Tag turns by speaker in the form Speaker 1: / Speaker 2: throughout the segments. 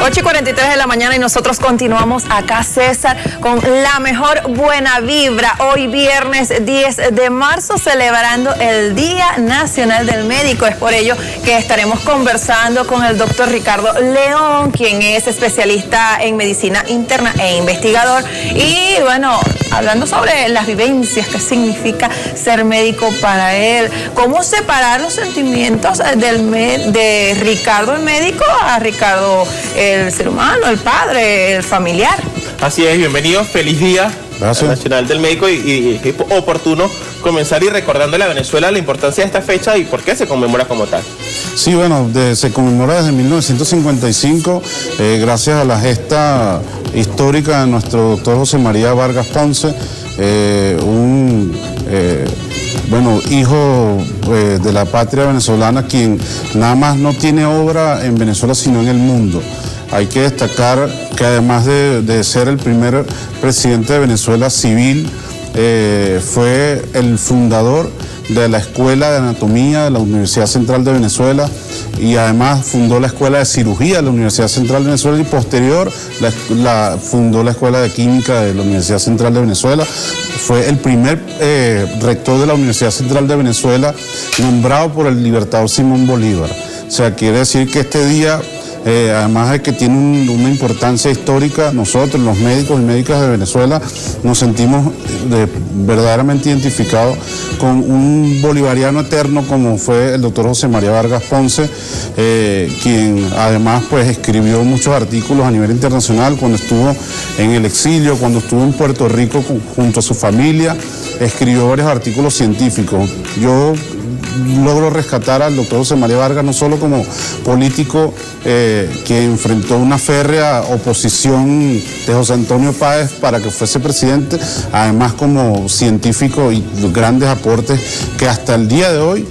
Speaker 1: 8:43 de la mañana y nosotros continuamos acá, César, con la mejor buena vibra. Hoy viernes 10 de marzo, celebrando el Día Nacional del Médico. Es por ello que estaremos conversando con el doctor Ricardo León, quien es especialista en medicina interna e investigador. Y bueno, hablando sobre las vivencias, qué significa ser médico para él, cómo separar los sentimientos de Ricardo el médico a Ricardo el ser humano, el padre, el familiar.
Speaker 2: Así es, bienvenidos, feliz Día Nacional del Médico y es oportuno comenzar y recordándole a Venezuela la importancia de esta fecha y por qué se conmemora como tal.
Speaker 3: Sí, bueno, se conmemora desde 1955 gracias a la gesta histórica de nuestro doctor José María Vargas Ponce, hijo de la patria venezolana, quien nada más no tiene obra en Venezuela sino en el mundo. Hay que destacar que además de ser el primer presidente de Venezuela civil, fue el fundador de la Escuela de Anatomía de la Universidad Central de Venezuela y además fundó la Escuela de Cirugía de la Universidad Central de Venezuela y posterior fundó la Escuela de Química de la Universidad Central de Venezuela. Fue el primer rector de la Universidad Central de Venezuela nombrado por el libertador Simón Bolívar. O sea, quiere decir que este día, además de que tiene una importancia histórica, nosotros, los médicos y médicas de Venezuela, nos sentimos verdaderamente identificados con un bolivariano eterno como fue el doctor José María Vargas Ponce, quien además pues escribió muchos artículos a nivel internacional cuando estuvo en el exilio, cuando estuvo en Puerto Rico junto a su familia, escribió varios artículos científicos. Yo logro rescatar al doctor José María Vargas no solo como político que enfrentó una férrea oposición de José Antonio Páez para que fuese presidente, además como científico y grandes aportes que hasta el día de hoy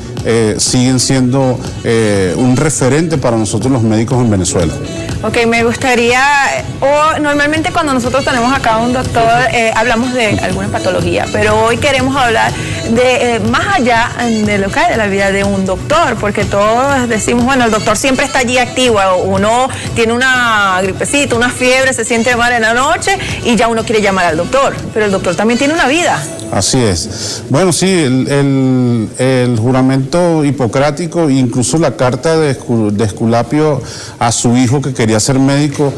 Speaker 3: siguen siendo un referente para nosotros los médicos en Venezuela.
Speaker 1: Ok, me gustaría, normalmente cuando nosotros tenemos acá un doctor, hablamos de alguna patología, pero hoy queremos hablar de más allá de lo que hay de la vida de un doctor, porque todos decimos, bueno, el doctor siempre está allí activo, uno tiene una gripecita, una fiebre, se siente mal en la noche y ya uno quiere llamar al doctor, pero el doctor también tiene una vida.
Speaker 3: Así es. Bueno, sí, el juramento hipocrático, incluso la carta de Esculapio a su hijo que quería ser médico,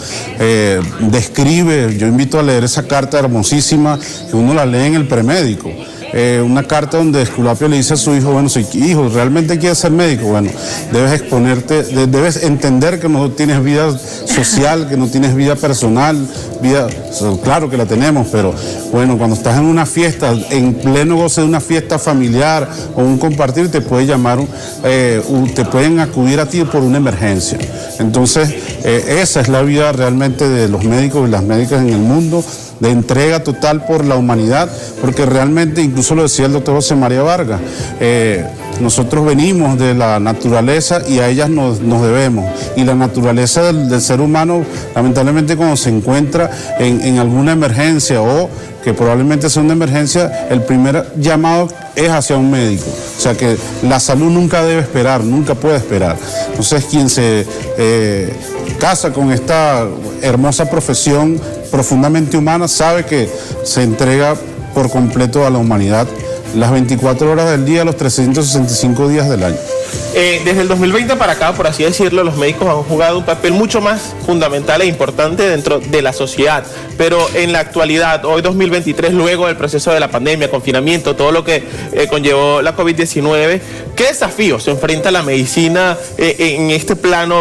Speaker 3: describe, yo invito a leer esa carta hermosísima, que uno la lee en el premédico. Una carta donde Esculapio le dice a su hijo, bueno, si hijo realmente quieres ser médico, bueno, debes exponerte, debes entender que no tienes vida social, que no tienes vida personal, claro que la tenemos, pero bueno, cuando estás en una fiesta, en pleno goce de una fiesta familiar o un compartir, te puede llamar, te pueden acudir a ti por una emergencia. Entonces, esa es la vida realmente de los médicos y las médicas en el mundo, de entrega total por la humanidad, porque realmente, incluso lo decía el doctor José María Vargas, nosotros venimos de la naturaleza y a ellas nos debemos, y la naturaleza del ser humano, lamentablemente cuando se encuentra en alguna emergencia o que probablemente sea una emergencia, el primer llamado es hacia un médico. O sea que la salud nunca debe esperar, nunca puede esperar. Entonces quien se casa con esta hermosa profesión profundamente humana sabe que se entrega por completo a la humanidad las 24 horas del día, los 365 días del año.
Speaker 2: Desde el 2020 para acá, por así decirlo, los médicos han jugado un papel mucho más fundamental e importante dentro de la sociedad. Pero en la actualidad, hoy 2023, luego del proceso de la pandemia, confinamiento, todo lo que conllevó la COVID-19, ¿qué desafíos se enfrenta la medicina en este plano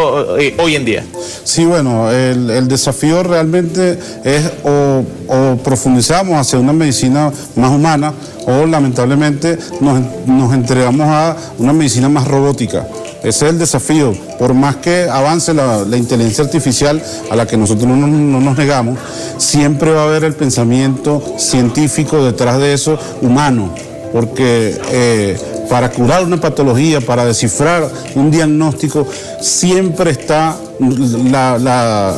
Speaker 2: hoy en día?
Speaker 3: Sí, bueno, el desafío realmente es o profundizamos hacia una medicina más humana o lamentablemente nos entregamos a una medicina más robótica. Ese es el desafío. Por más que avance la inteligencia artificial, a la que nosotros no nos negamos, siempre va a haber el pensamiento científico detrás de eso, humano, porque para curar una patología, para descifrar un diagnóstico, siempre está la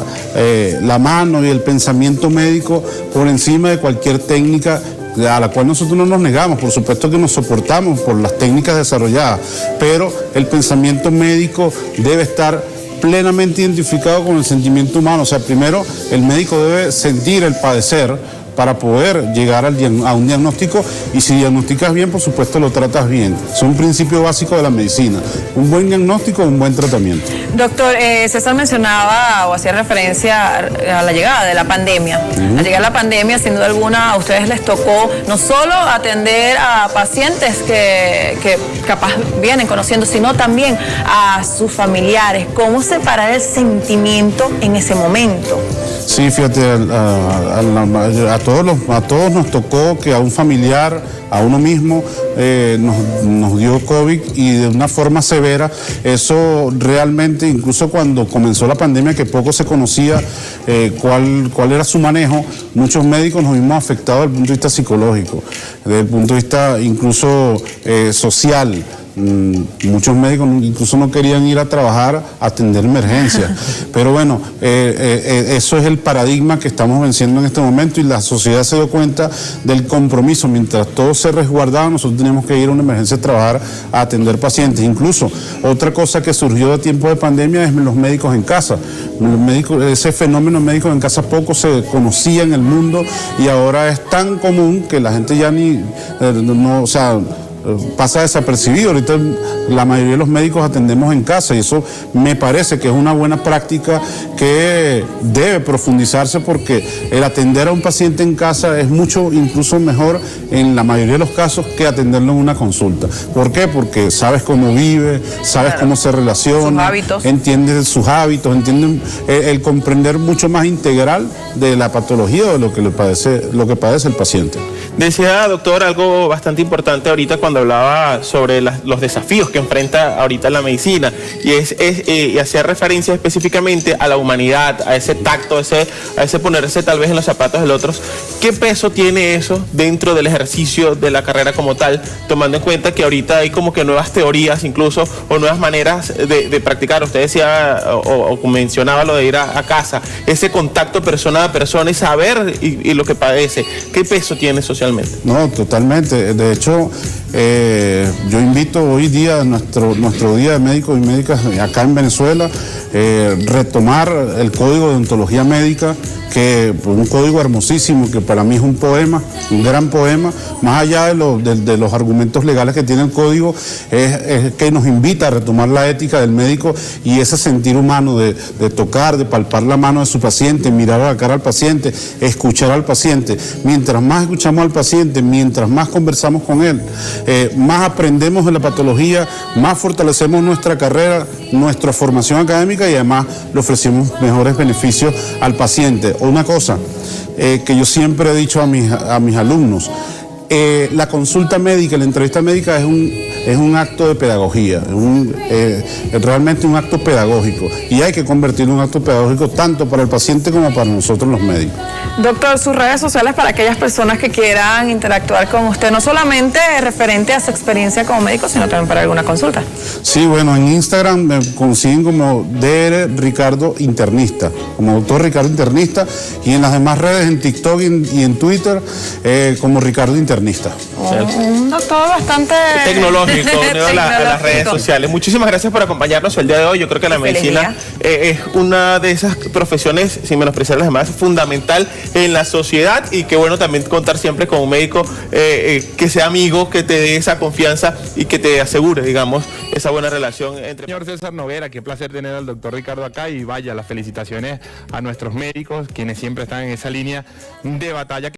Speaker 3: mano y el pensamiento médico por encima de cualquier técnica a la cual nosotros no nos negamos, por supuesto que nos soportamos por las técnicas desarrolladas, pero el pensamiento médico debe estar plenamente identificado con el sentimiento humano. O sea, primero el médico debe sentir el padecer para poder llegar a un diagnóstico, y si diagnosticas bien, por supuesto lo tratas bien. Es un principio básico de la medicina, un buen diagnóstico, un buen tratamiento.
Speaker 1: Doctor, César mencionaba o hacía referencia a la llegada de la pandemia. Al llegar la pandemia, sin duda alguna, a ustedes les tocó no solo atender a pacientes que capaz vienen conociendo, sino también a sus familiares. ¿Cómo separar el sentimiento en ese momento?
Speaker 3: Sí, fíjate, a todos nos tocó que a un familiar, a uno mismo, nos dio COVID, y de una forma severa. Eso realmente, incluso cuando comenzó la pandemia, que poco se conocía cuál era su manejo, muchos médicos nos vimos afectados desde el punto de vista psicológico, desde el punto de vista incluso social. Muchos médicos incluso no querían ir a trabajar a atender emergencias, pero bueno, eso es el paradigma que estamos venciendo en este momento, y la sociedad se dio cuenta del compromiso. Mientras todo se resguardaba, nosotros teníamos que ir a una emergencia a trabajar, a atender pacientes. Incluso otra cosa que surgió de tiempo de pandemia es los médicos en casa. Ese fenómeno médicos en casa poco se conocía en el mundo, y ahora es tan común que la gente ya pasa desapercibido. Ahorita la mayoría de los médicos atendemos en casa, y eso me parece que es una buena práctica que debe profundizarse, porque el atender a un paciente en casa es mucho, incluso mejor en la mayoría de los casos, que atenderlo en una consulta. ¿Por qué? Porque sabes cómo vive, sabes cómo se relaciona, entiendes sus hábitos, entiendes el comprender mucho más integral de la patología o de lo que padece el paciente.
Speaker 2: Decía, doctor, algo bastante importante ahorita cuando hablaba sobre los desafíos que enfrenta ahorita la medicina, y hacía referencia específicamente a la humanidad, a ese tacto, a ese ponerse tal vez en los zapatos del otro. ¿Qué peso tiene eso dentro del ejercicio de la carrera como tal, tomando en cuenta que ahorita hay como que nuevas teorías incluso, o nuevas maneras de practicar? Usted decía o mencionaba lo de ir a casa, ese contacto persona a persona y saber y lo que padece. ¿Qué peso tiene socialmente?
Speaker 3: No, totalmente. De hecho, yo invito hoy día, nuestro Día de Médicos y Médicas acá en Venezuela, retomar el Código de Ontología Médica, que un código hermosísimo, que para mí es un poema, un gran poema. Más allá de los argumentos legales que tiene el código, es que nos invita a retomar la ética del médico y ese sentir humano de tocar, de palpar la mano de su paciente, mirar a la cara al paciente, escuchar al paciente. Mientras más escuchamos al paciente, mientras más conversamos con él, más aprendemos de la patología, más fortalecemos nuestra carrera, nuestra formación académica, y además le ofrecemos mejores beneficios al paciente. Una cosa que yo siempre he dicho a mis alumnos: la consulta médica, la entrevista médica es un acto de pedagogía, es realmente un acto pedagógico, y hay que convertirlo en un acto pedagógico tanto para el paciente como para nosotros los médicos.
Speaker 1: Doctor, sus redes sociales para aquellas personas que quieran interactuar con usted, no solamente referente a su experiencia como médico, sino también para alguna consulta.
Speaker 3: Sí, bueno, en Instagram me consiguen como Dr. Ricardo Internista, como doctor Ricardo Internista, y en las demás redes, en TikTok y en Twitter, como Ricardo Internista.
Speaker 1: Un doctor bastante
Speaker 2: tecnológico, unido a las redes sociales. Muchísimas gracias por acompañarnos el día de hoy. Yo creo que la medicina es una de esas profesiones, sin menospreciar las demás, fundamental en la sociedad, y que bueno también contar siempre con un médico que sea amigo, que te dé esa confianza y que te asegure, digamos, esa buena relación entre...
Speaker 4: Señor César Noguera, qué placer tener al doctor Ricardo acá, y vaya, las felicitaciones a nuestros médicos, quienes siempre están en esa línea de batalla.